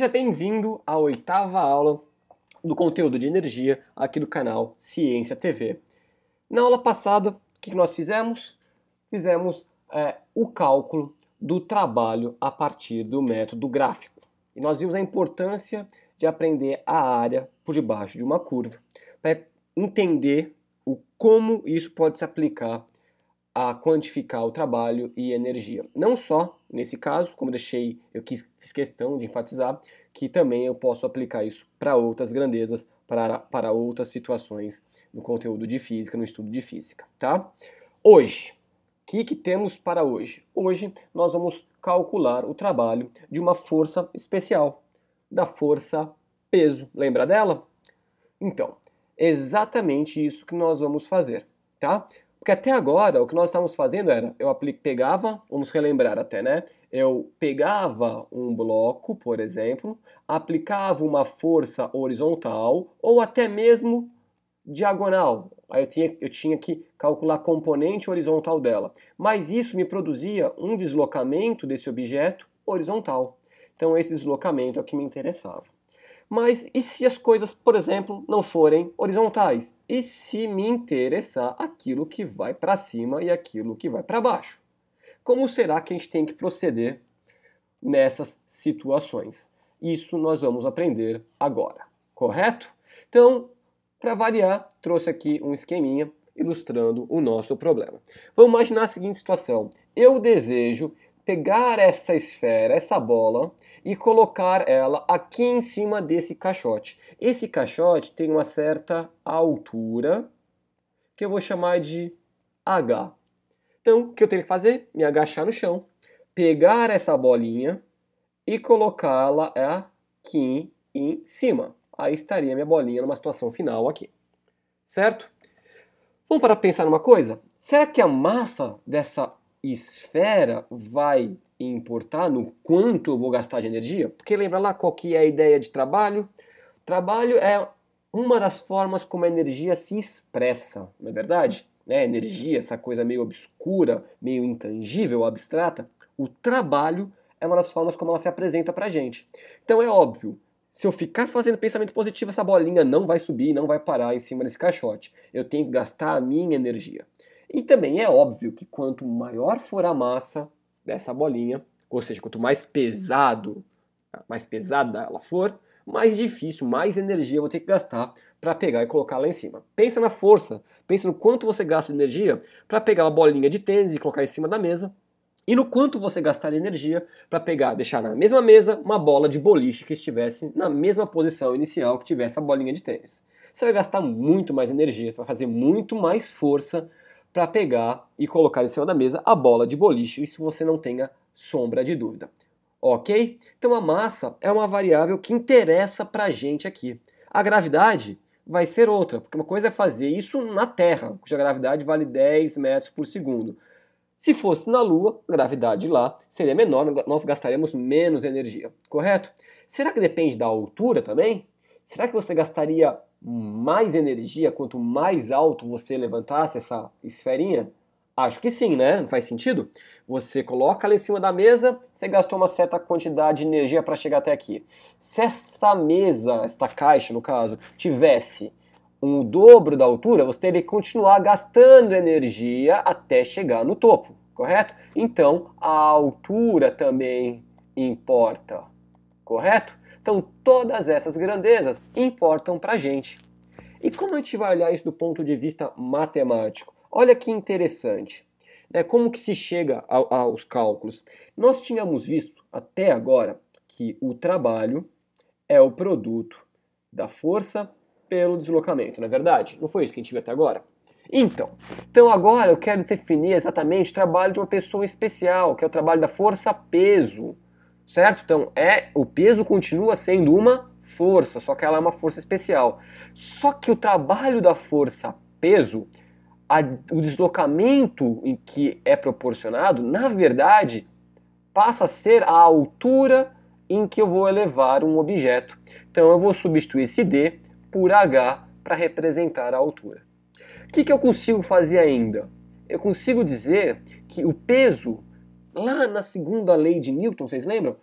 Seja bem-vindo à 8ª aula do conteúdo de energia aqui do canal Ciência TV. Na aula passada, o que nós fizemos? Fizemos o cálculo do trabalho a partir do método gráfico. E nós vimos a importância de aprender a área por debaixo de uma curva, para entender como isso pode se aplicar a quantificar o trabalho e energia. Não só nesse caso, como fiz questão de enfatizar, que também eu posso aplicar isso para outras grandezas, para outras situações no conteúdo de física, no estudo de física, tá? Hoje, o que temos para hoje? Hoje nós vamos calcular o trabalho de uma força especial, da força peso. Lembra dela? Então, exatamente isso que nós vamos fazer, tá? Porque até agora o que nós estávamos fazendo era, pegava, vamos relembrar até, né? Eu pegava um bloco, por exemplo, aplicava uma força horizontal ou até mesmo diagonal. Aí eu tinha que calcular a componente horizontal dela. Mas isso me produzia um deslocamento desse objeto horizontal. Então esse deslocamento é o que me interessava. Mas e se as coisas, por exemplo, não forem horizontais? E se me interessar aquilo que vai para cima e aquilo que vai para baixo? Como será que a gente tem que proceder nessas situações? Isso nós vamos aprender agora, correto? Então, para variar, trouxe aqui um esqueminha ilustrando o nosso problema. Vamos imaginar a seguinte situação. Eu desejo pegar essa esfera, essa bola, e colocar ela aqui em cima desse caixote. Esse caixote tem uma certa altura, que eu vou chamar de H. Então, o que eu tenho que fazer? Me agachar no chão, pegar essa bolinha e colocá-la aqui em cima. Aí estaria minha bolinha numa situação final aqui. Certo? Vamos para pensar numa coisa? Será que a massa dessa esfera vai importar no quanto eu vou gastar de energia? Porque lembra lá qual que é a ideia de trabalho? Trabalho é uma das formas como a energia se expressa, não é verdade? Energia, essa coisa meio obscura, meio intangível, abstrata. O trabalho é uma das formas como ela se apresenta pra gente. Então é óbvio, se eu ficar fazendo pensamento positivo, essa bolinha não vai subir, não vai parar em cima desse caixote. Eu tenho que gastar a minha energia. E também é óbvio que quanto maior for a massa dessa bolinha, ou seja, quanto mais pesada ela for, mais difícil, mais energia eu vou ter que gastar para pegar e colocar lá em cima. Pensa na força, pensa no quanto você gasta de energia para pegar uma bolinha de tênis e colocar em cima da mesa, e no quanto você gastar de energia para deixar na mesma mesa uma bola de boliche que estivesse na mesma posição inicial que tivesse a bolinha de tênis. Você vai gastar muito mais energia, você vai fazer muito mais força para pegar e colocar em cima da mesa a bola de boliche, isso você não tenha sombra de dúvida. Ok? Então a massa é uma variável que interessa para a gente aqui. A gravidade vai ser outra, porque uma coisa é fazer isso na Terra, cuja gravidade vale 10 metros por segundo. Se fosse na Lua, a gravidade lá seria menor, nós gastaríamos menos energia, correto? Será que depende da altura também? Será que você gastaria mais energia quanto mais alto você levantasse essa esferinha? Acho que sim, né? Não faz sentido? Você coloca ela em cima da mesa, você gastou uma certa quantidade de energia para chegar até aqui. Se esta mesa, esta caixa no caso, tivesse o dobro da altura, você teria que continuar gastando energia até chegar no topo, correto? Então, a altura também importa, correto? Então, todas essas grandezas importam para a gente. E como a gente vai olhar isso do ponto de vista matemático? Olha que interessante. Como que se chega aos cálculos? Nós tínhamos visto até agora que o trabalho é o produto da força pelo deslocamento, não é verdade? Não foi isso que a gente viu até agora? Então agora eu quero definir exatamente o trabalho de uma pessoa especial, que é o trabalho da força-peso. Certo? Então, o peso continua sendo uma força, só que ela é uma força especial. Só que o trabalho da força-peso, o deslocamento em que é proporcionado, na verdade, passa a ser a altura em que eu vou elevar um objeto. Então, eu vou substituir esse D por H para representar a altura. O que eu consigo fazer ainda? Eu consigo dizer que o peso, lá na segunda lei de Newton, vocês lembram?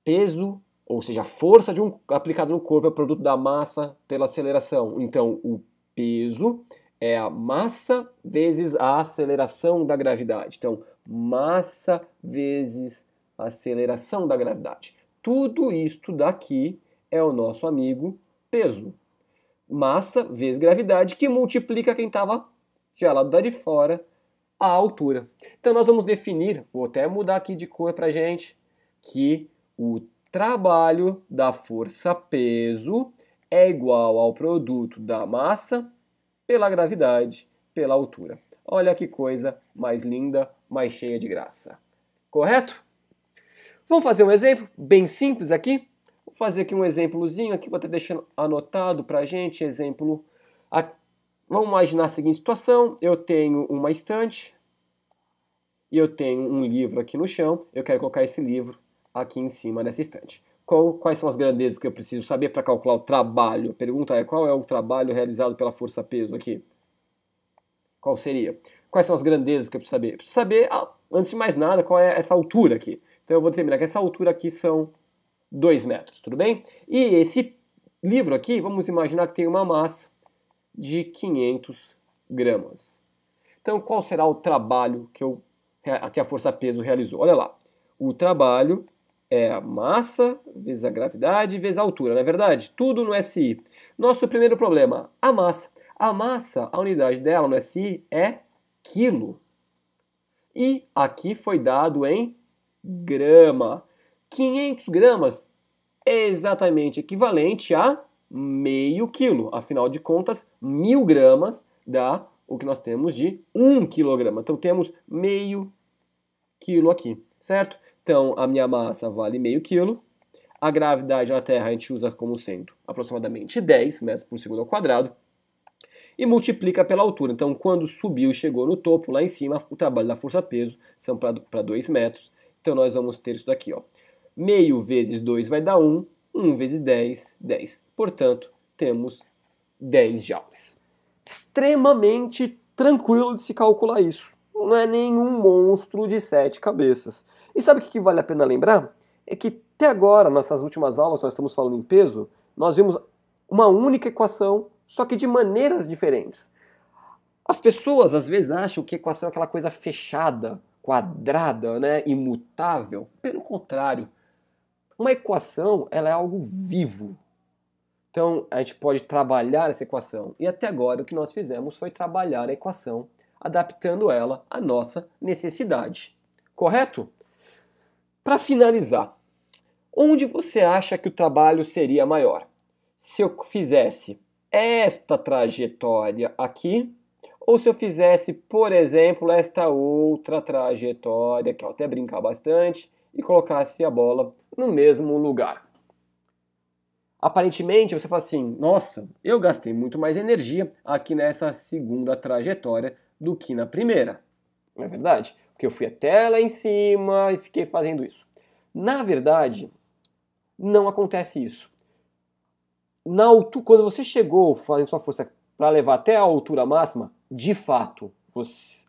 Peso ou seja, a força aplicada no corpo é o produto da massa pela aceleração. Então, o peso é a massa vezes a aceleração da gravidade. Então, massa vezes aceleração da gravidade. Tudo isto daqui é o nosso amigo peso. Massa vezes gravidade, que multiplica quem estava já lá de fora, a altura. Então nós vamos definir, vou até mudar aqui de cor para gente, que o trabalho da força peso é igual ao produto da massa pela gravidade, pela altura. Olha que coisa mais linda, mais cheia de graça. Correto? Vamos fazer um exemplo bem simples aqui? Vou fazer aqui um exemplozinho, aqui vou até deixar anotado para a gente, exemplo. Vamos imaginar a seguinte situação, eu tenho uma estante e eu tenho um livro aqui no chão, eu quero colocar esse livro aqui em cima dessa estante. Quais são as grandezas que eu preciso saber para calcular o trabalho? A pergunta é, qual é o trabalho realizado pela força-peso aqui? Qual seria? Quais são as grandezas que eu preciso saber? Eu preciso saber, antes de mais nada, qual é essa altura aqui. Então eu vou determinar que essa altura aqui são 2 metros, tudo bem? E esse livro aqui, vamos imaginar que tem uma massa de 500 gramas. Então qual será o trabalho que a força-peso realizou? Olha lá, o trabalho é a massa vezes a gravidade vezes a altura, não é verdade? Tudo no SI. Nosso primeiro problema, a massa. A massa, a unidade dela no SI é quilo. E aqui foi dado em grama. 500 gramas é exatamente equivalente a meio quilo. Afinal de contas, 1000 gramas dá o que nós temos de 1 quilograma. Então temos meio quilo aqui, certo? Então a minha massa vale meio quilo. A gravidade na Terra a gente usa como sendo aproximadamente 10 metros por segundo ao quadrado. E multiplica pela altura. Então, quando subiu e chegou no topo, lá em cima, o trabalho da força-peso são para 2 metros. Então, nós vamos ter isso daqui, ó. Meio vezes 2 vai dar 1. 1 vezes 10, 10. Portanto, temos 10 joules. Extremamente tranquilo de se calcular isso. Não é nenhum monstro de 7 cabeças. E sabe o que vale a pena lembrar? É que até agora, nessas últimas aulas, nós estamos falando em peso, nós vimos uma única equação, só que de maneiras diferentes. As pessoas às vezes acham que equação é aquela coisa fechada, quadrada, né, imutável. Pelo contrário, uma equação ela é algo vivo. Então a gente pode trabalhar essa equação. E até agora o que nós fizemos foi trabalhar a equação, adaptando ela à nossa necessidade. Correto? Para finalizar, onde você acha que o trabalho seria maior? Se eu fizesse esta trajetória aqui, ou se eu fizesse, por exemplo, esta outra trajetória, que eu até brincar bastante, e colocasse a bola no mesmo lugar. Aparentemente você fala assim, nossa, eu gastei muito mais energia aqui nessa segunda trajetória do que na primeira. Não é verdade? Porque eu fui até lá em cima e fiquei fazendo isso. Na verdade, não acontece isso. Quando você chegou fazendo sua força para levar até a altura máxima, de fato,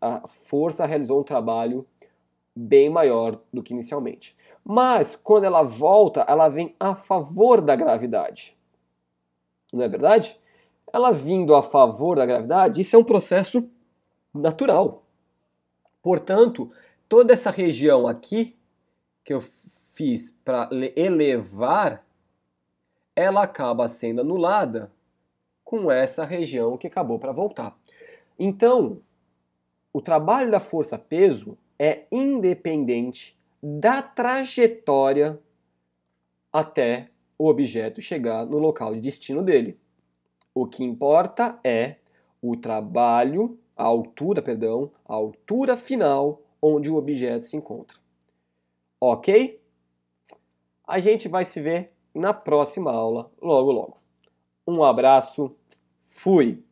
a força realizou um trabalho bem maior do que inicialmente. Mas, quando ela volta, ela vem a favor da gravidade. Não é verdade? Ela vindo a favor da gravidade, isso é um processo natural. Portanto, toda essa região aqui, que eu fiz para elevar, ela acaba sendo anulada com essa região que acabou para voltar. Então, o trabalho da força-peso é independente da trajetória até o objeto chegar no local de destino dele. O que importa é o trabalho, a altura final onde o objeto se encontra. Ok? A gente vai se ver na próxima aula, logo logo. Um abraço, fui!